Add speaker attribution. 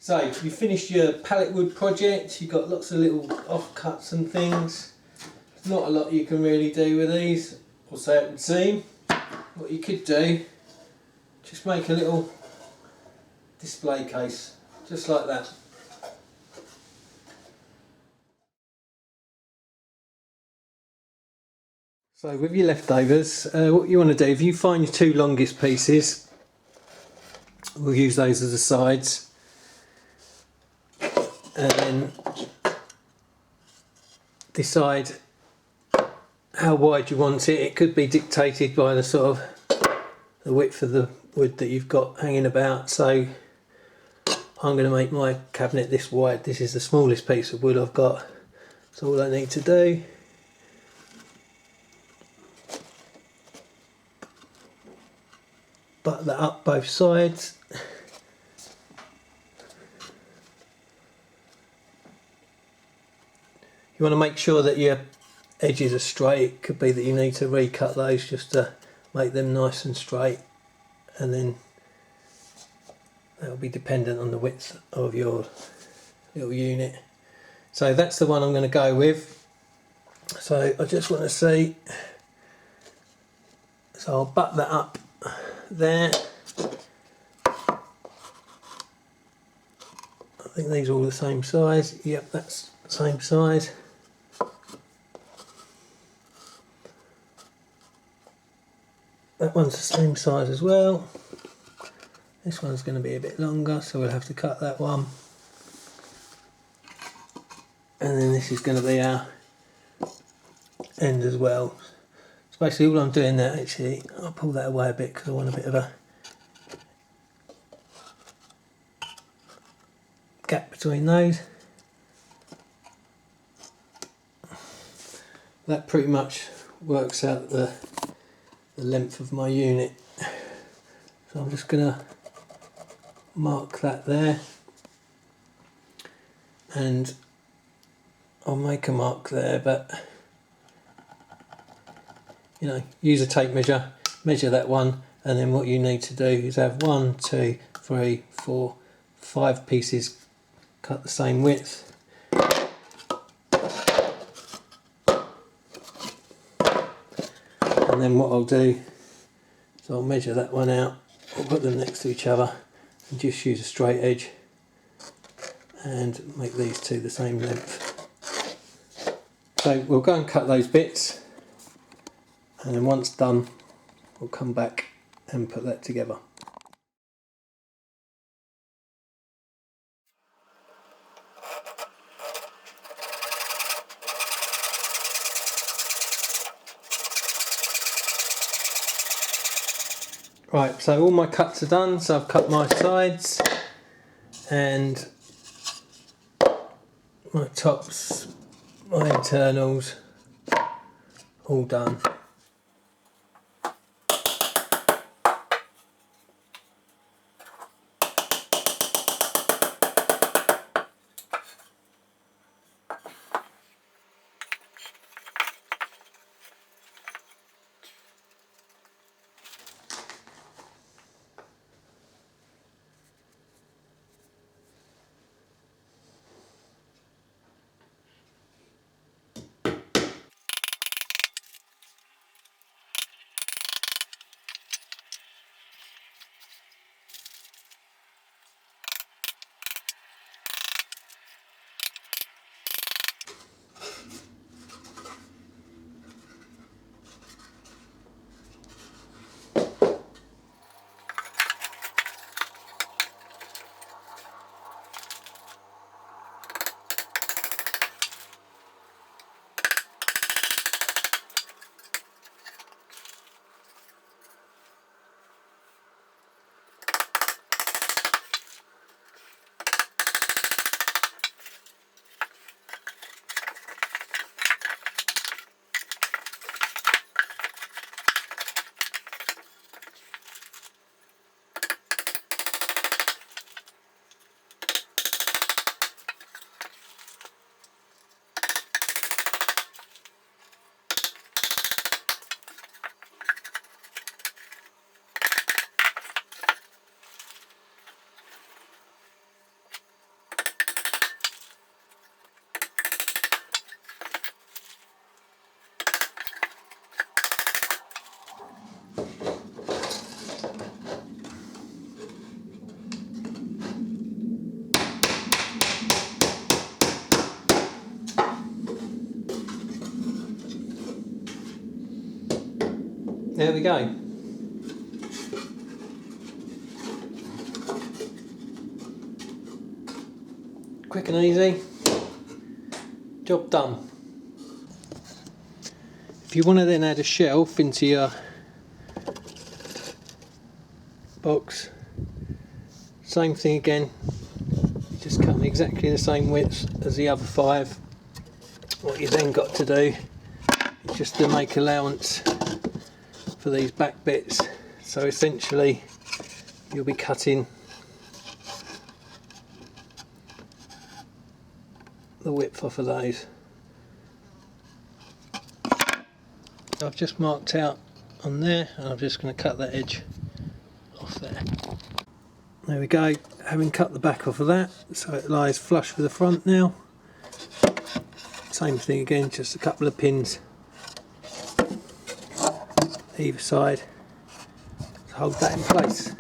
Speaker 1: So you finished your pallet wood project, you've got lots of little offcuts and things. There's not a lot you can really do with these, or so it would seem. What you could do, just make a little display case, just like that. So with your leftovers, what you want to do, if you find your two longest pieces, we'll use those as the sides, and then decide how wide you want it. It could be dictated by the sort of the width of the wood that you've got hanging about. So I'm going to make my cabinet this wide. This is the smallest piece of wood I've got. So all I need to do, butt that up both sides. You want to make sure that your edges are straight. It could be that you need to recut those just to make them nice and straight, and then that'll be dependent on the width of your little unit. So that's the one I'm going to go with. So I just want to see, so I'll butt that up there. I think these are all the same size. Yep, that's the same size. That one's the same size as well. This one's going to be a bit longer, so we'll have to cut that one. And then this is going to be our end as well. So basically all I'm doing there, actually, I'll pull that away a bit because I want a bit of a gap between those. That pretty much works out the length of my unit. So I'm just going to mark that there, and I'll make a mark there, but you know, use a tape measure, measure that one, and then what you need to do is have 1, 2, 3, 4, 5 pieces cut the same width. And then what I'll do is I'll measure that one out, I'll put them next to each other and just use a straight edge and make these two the same length. So we'll go and cut those bits, and then once done we'll come back and put that together. Right, so all my cuts are done, so I've cut my sides and my tops, my internals, all done. there we go. Quick and easy, job done. If you want to then add a shelf into your box, same thing again, just cut them exactly the same width as the other 5. What you then got to do is just to make allowance for these back bits, so essentially you'll be cutting the width off of those. I've just marked out on there, and I'm just going to cut that edge off there. There we go, having cut the back off of that, so it lies flush with the front now. Same thing again, just a couple of pins either side to hold that in place.